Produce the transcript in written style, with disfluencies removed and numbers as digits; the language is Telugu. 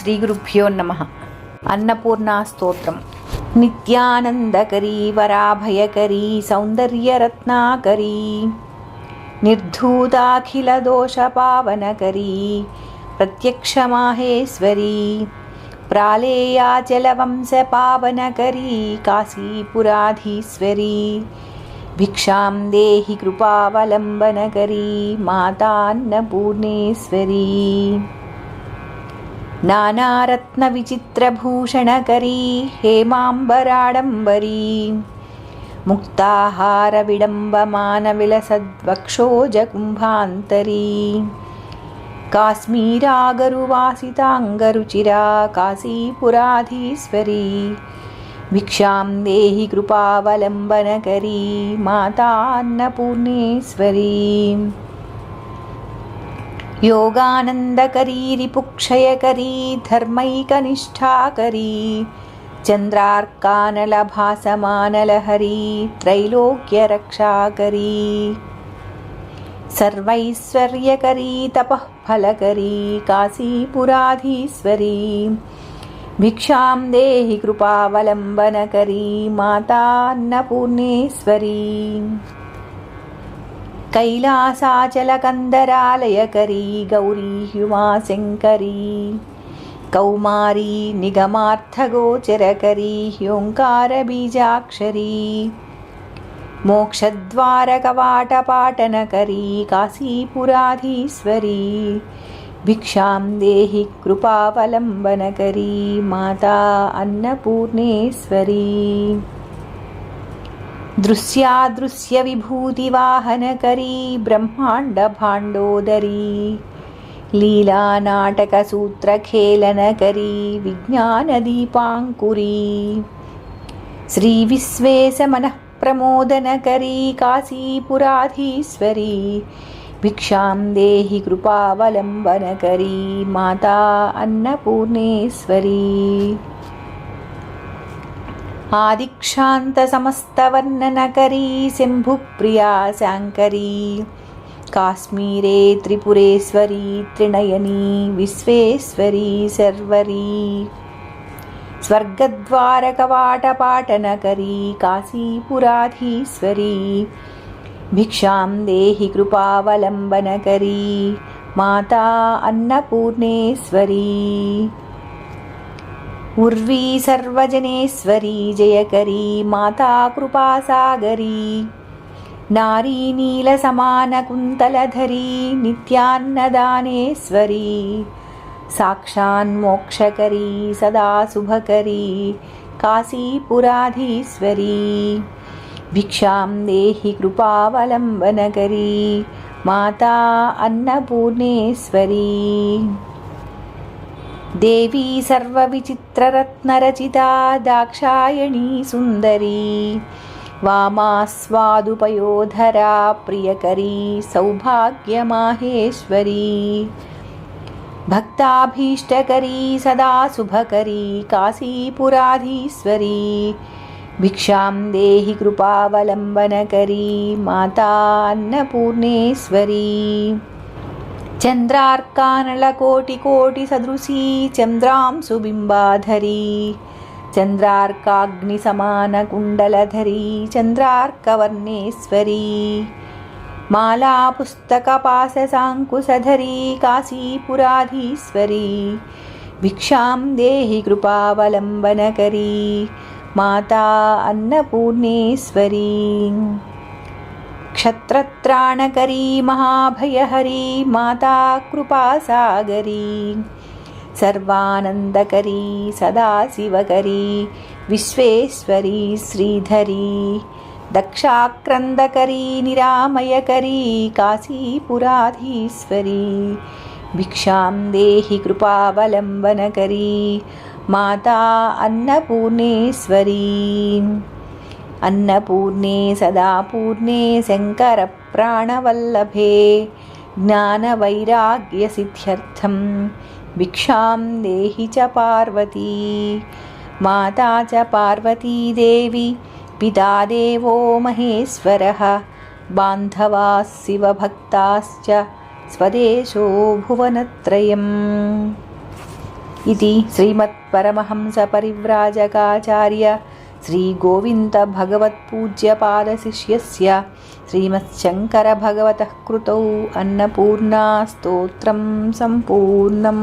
శ్రీగురుభ్యో నమః. అన్నపూర్ణా స్తోత్రం. నిత్యానందకరీ వరాభయకరీ సౌందర్యరత్నాకరీ నిర్ధూతాఖిలదోషపావనకరీ ప్రత్యక్షమాహేశ్వరీ ప్రాళేయాచలవంశపావనకరీ కాశీపురాధీశ్వరీ భిక్షాం దేహి కృపావలంబనకరీ మాతాన్నపూర్ణేశ్వరీ నానారత్నవిచిత్రభూషణకరీ హేమాంబరాడంబరీ ముక్తాహారవిడంబమానవిలసద్వక్షోజకుంభాంతరీ కాశ్మీరాగరువాసితాంగరుచిరా కాశీపురాధీశ్వరీ భిక్షాం దేహి కృపావలంబనకరీ మాతాన్నపూర్ణేశ్వరీ యోగానందకరీ రిపుక్షయకరీ ధర్మైకనిష్టాకరీ చంద్రార్కానలభాసమానలహరీ త్రైలోక్యరక్షాకరీ సర్వైశ్వర్యకరీ తపఃఫలకరీ కాశీపురాధీశ్వరీ భిక్షాం దేహి కృపావలంబనకరీ మాతాన్నపూర్ణేశ్వరీ కైలాసాచలకందరాలయకరీ గౌరీ హ్యుమాశంకరీ కౌమారీ నిగమార్థగోచరకరీ హ్యోంకారబీజాక్షరీ మోక్షద్వారకవాటపాటనకరీ కాశీపురాధీశ్వరీ భిక్షాం దేహి కృపావలంబనకరీ మాతా అన్నపూర్ణేశ్వరీ దృశ్యాదృశ్య విభూతివాహనకరీ బ్రహ్మాండభాండోదరీ లీలానాటకసూత్రఖేళనకరీ విజ్ఞానదీపాంకురీ శ్రీవిశ్వేశమనఃప్రమోదనకరీ కాశీపురాధీశ్వరీ భిక్షాం దేహి కృపావలంబనకరీ మాతా అన్నపూర్ణేశ్వరీ ఆదిక్షాంతసమస్తవర్ణనకరీ శంభుప్రియా శాంకరీ కాశ్మీరే త్రిపురేశ్వరీ త్రినయనీ విశ్వేశ్వరీ శర్వరీ స్వర్గద్వారకవాటపాటనకరీ కాశీపురాధీశ్వరీ భిక్షాం దేహి కృపావలంబనకరీ మాతా అన్నపూర్ణేశ్వరీ ఉర్వీ సర్వజనేశ్వరీ జయకరీ మాతా కృపాసాగరీ నారీ నీలసమానకుంతలధరీ నిత్యాన్నదానేశ్వరీ సాక్షాన్మోక్షకరీ సదా శుభకరీ కాశీపురాధీశ్వరీ భిక్షాం దేహి కృపావలంబనకరీ మాతా అన్నపూర్ణేశ్వరీ దేవీ సర్వవిచిత్రరత్నరచితా దాక్షాయణీ సుందరీ వామాస్వాదుపయోధరా ప్రియకరీ సౌభాగ్యమాహేశ్వరీ భక్తాభీష్టకరీ సదా శుభకరీ కాశీపురాధీశ్వరీ భిక్షాం దేహి కృపావలంబనకరీ మాతా అన్నపూర్ణేశ్వరీ చంద్రార్కానలకోటికోటి సదృశీ చంద్రాంశుబింబాధరీ చంద్రార్కాగ్నిసమానకుండలధరీ చంద్రార్కవర్ణేశ్వరీ మాలాపుస్తకపాశసాంకుశధరీ కాశీపురాధీశ్వరీ భిక్షాం దేహి కృపావలంబనకరీ మాతా అన్నపూర్ణేశ్వరీ క్షత్రత్రాణకరీ మహాభయహరీ మాతా కృపాసాగరీ సర్వానందకరీ సదాశివకరీ విశ్వేశ్వరీ శ్రీధరీ దక్షాక్రందకరీ నిరామయకరీ కాశీపురాధీశ్వరీ భిక్షాం దేహి కృపావలంబనకరీ మాతా అన్నపూర్ణేశ్వరీ అన్నపూర్ణే సదాపూర్ణే శంకరప్రాణవల్లభే జ్ఞానవైరాగ్యసిద్ధ్యర్థం భిక్షాం దేహి చ పార్వతీ మాతా చ పార్వతీదేవి పితా దేవో మహేశ్వరः బాంధవాः శివభక్తాశ్చ స్వదేశో భువనత్రయం. इति श्रीमत्परमहंसपरिव्राजकाचार्य श्रीगोविन्दभगवत्पूज्यपादशिष्यस्य श्रीमच्छङ्करभगवतः कृतौ अन्नपूर्णास्तोत्रं सम्पूर्णम्।